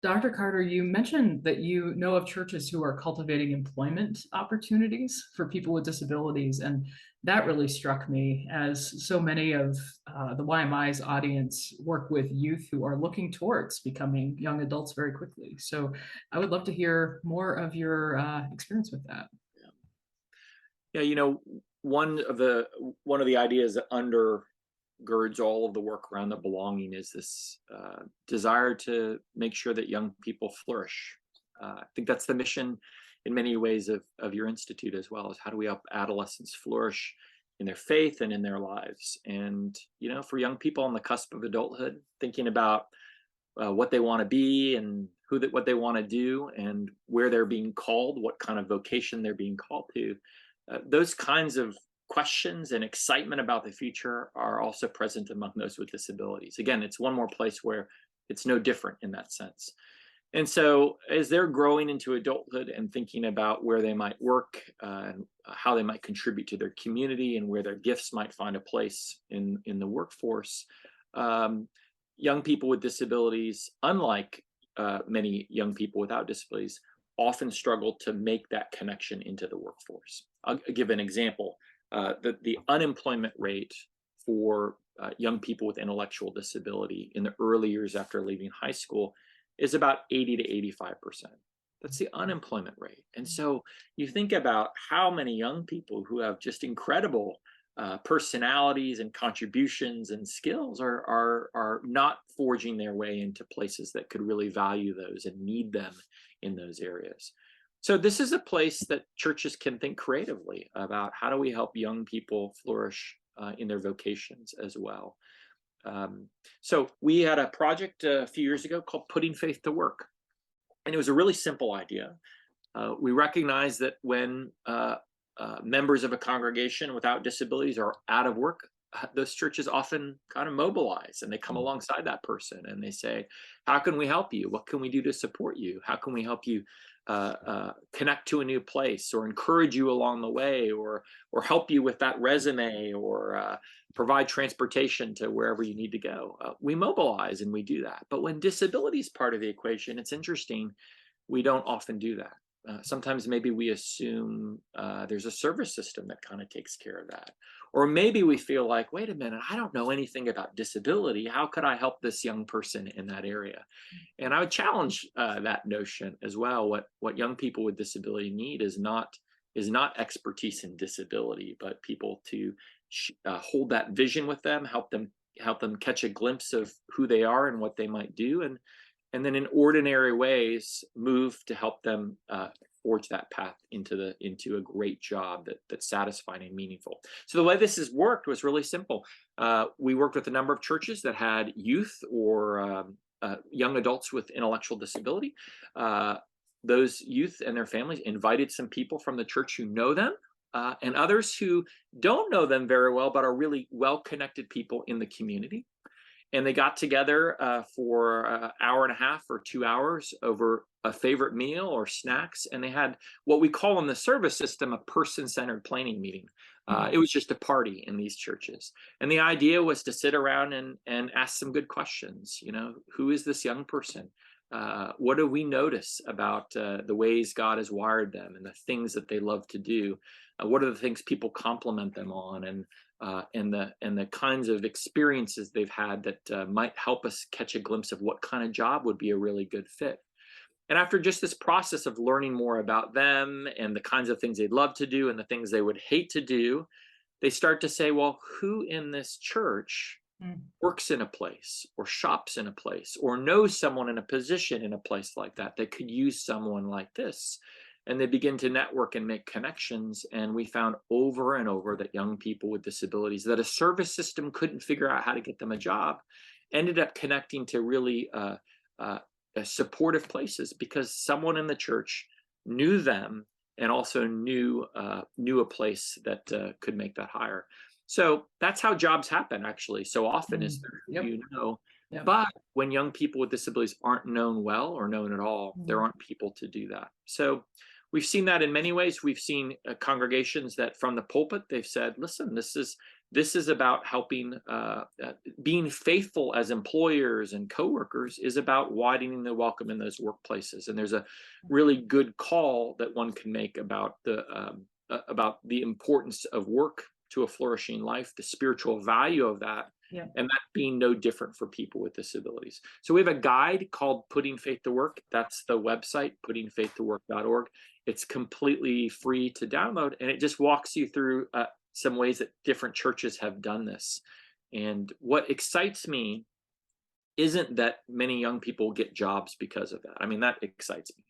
Dr. Carter, you mentioned that you know of churches who are cultivating employment opportunities for people with disabilities. And that really struck me as so many of the YMI's audience work with youth who are looking towards becoming young adults very quickly. So I would love to hear more of your experience with that. Yeah, one of the ideas that undergirds all of the work around the belonging is this desire to make sure that young people flourish. I think that's the mission in many ways of your institute as well, is how do we help adolescents flourish in their faith and in their lives. And for young people on the cusp of adulthood, thinking about what they want to be and what they want to do and where they're being called, what kind of vocation they're being called to. Those kinds of questions and excitement about the future are also present among those with disabilities. Again, it's one more place where it's no different in that sense. And so, as they're growing into adulthood and thinking about where they might work, and how they might contribute to their community, and where their gifts might find a place in the workforce, um, young people with disabilities, unlike many young people without disabilities, often struggle to make that connection into the workforce. I'll give an example. The unemployment rate for young people with intellectual disability in the early years after leaving high school is about 80 to 85%. That's the unemployment rate. And so you think about how many young people who have just incredible personalities and contributions and skills are not forging their way into places that could really value those and need them in those areas. So this is a place that churches can think creatively about how do we help young people flourish in their vocations as well. So we had a project a few years ago called Putting Faith to Work, and it was a really simple idea. We recognize that when members of a congregation without disabilities are out of work, those churches often kind of mobilize and they come alongside that person and they say, how can we help you? What can we do to support you? How can we help you connect to a new place, or encourage you along the way, or help you with that resume, or provide transportation to wherever you need to go? We mobilize and we do that. But when disability is part of the equation, it's interesting, we don't often do that. Sometimes maybe we assume there's a service system that kind of takes care of that. Or maybe we feel like, wait a minute, I don't know anything about disability. How could I help this young person in that area? And I would challenge that notion as well. What young people with disability need is not expertise in disability, but people to hold that vision with them, help them catch a glimpse of who they are and what they might do, and then in ordinary ways move to help them forge that path into a great job that's satisfying and meaningful. So the way this has worked was really simple. We worked with a number of churches that had youth or young adults with intellectual disability. Those youth and their families invited some people from the church who know them, and others who don't know them very well but are really well-connected people in the community. And they got together for an hour and a half or 2 hours over a favorite meal or snacks. And they had what we call in the service system a person-centered planning meeting. It was just a party in these churches. And the idea was to sit around and ask some good questions. Who is this young person? What do we notice about the ways God has wired them and the things that they love to do? What are the things people compliment them on? And the kinds of experiences they've had that might help us catch a glimpse of what kind of job would be a really good fit. And after just this process of learning more about them and the kinds of things they'd love to do and the things they would hate to do, they start to say, well, who in this church works in a place or shops in a place or knows someone in a position in a place like that could use someone like this? And they begin to network and make connections. And we found over and over that young people with disabilities that a service system couldn't figure out how to get them a job ended up connecting to really supportive places because someone in the church knew them and also knew a place that could make that hire. So that's how jobs happen, actually. So often is Yep. Yep. but when young people with disabilities aren't known well or known at all, there aren't people to do that. So we've seen that in many ways. We've seen congregations that from the pulpit, they've said, listen, this is This is about helping, being faithful as employers and coworkers is about widening the welcome in those workplaces. And there's a really good call that one can make about the importance of work to a flourishing life, the spiritual value of that, Yeah. and that being no different for people with disabilities. So we have a guide called Putting Faith to Work. That's the website, puttingfaithtowork.org. It's completely free to download, and it just walks you through some ways that different churches have done this. And what excites me isn't that many young people get jobs because of that. I mean, that excites me.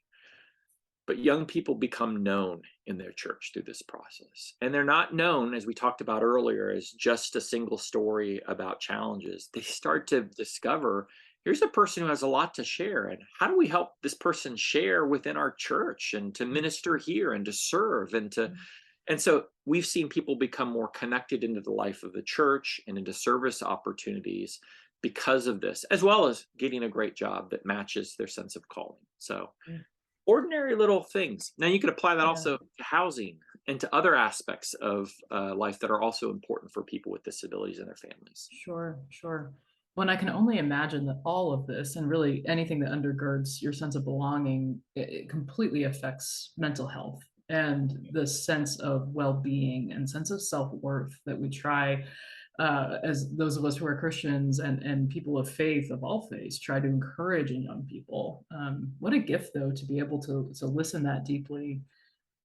But young people become known in their church through this process. And they're not known, as we talked about earlier, as just a single story about challenges. They start to discover, here's a person who has a lot to share. And how do we help this person share within our church and to minister here and to serve and to. And so we've seen people become more connected into the life of the church and into service opportunities because of this, as well as getting a great job that matches their sense of calling. So ordinary little things. Now you could apply that Yeah. also to housing and to other aspects of life that are also important for people with disabilities and their families. Sure, sure. When I can only imagine that all of this and really anything that undergirds your sense of belonging, it completely affects mental health and the sense of well-being and sense of self-worth that we try, as those of us who are Christians and people of faith of all faiths try to encourage in young people. What a gift, though, to be able to listen that deeply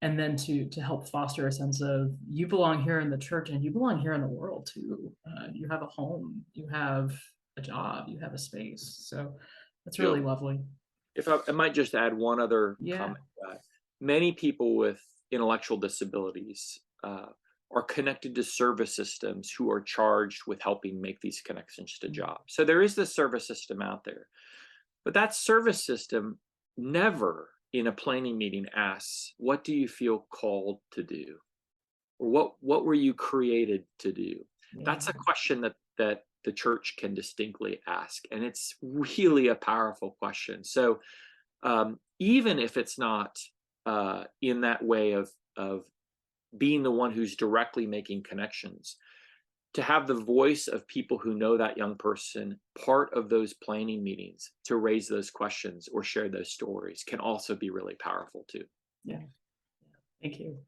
and then to help foster a sense of you belong here in the church and you belong here in the world too. You have a home, you have a job, you have a space. So that's You really know, lovely. if I might just add one other Yeah. comment, many people with intellectual disabilities are connected to service systems who are charged with helping make these connections to jobs. So there is this service system out there, but that service system never in a planning meeting asks, what do you feel called to do? Or what were you created to do? Yeah. That's a question that the church can distinctly ask, and it's really a powerful question. So even if it's not in that way of being the one who's directly making connections, to have the voice of people who know that young person part of those planning meetings to raise those questions or share those stories can also be really powerful too. Yeah. Thank you.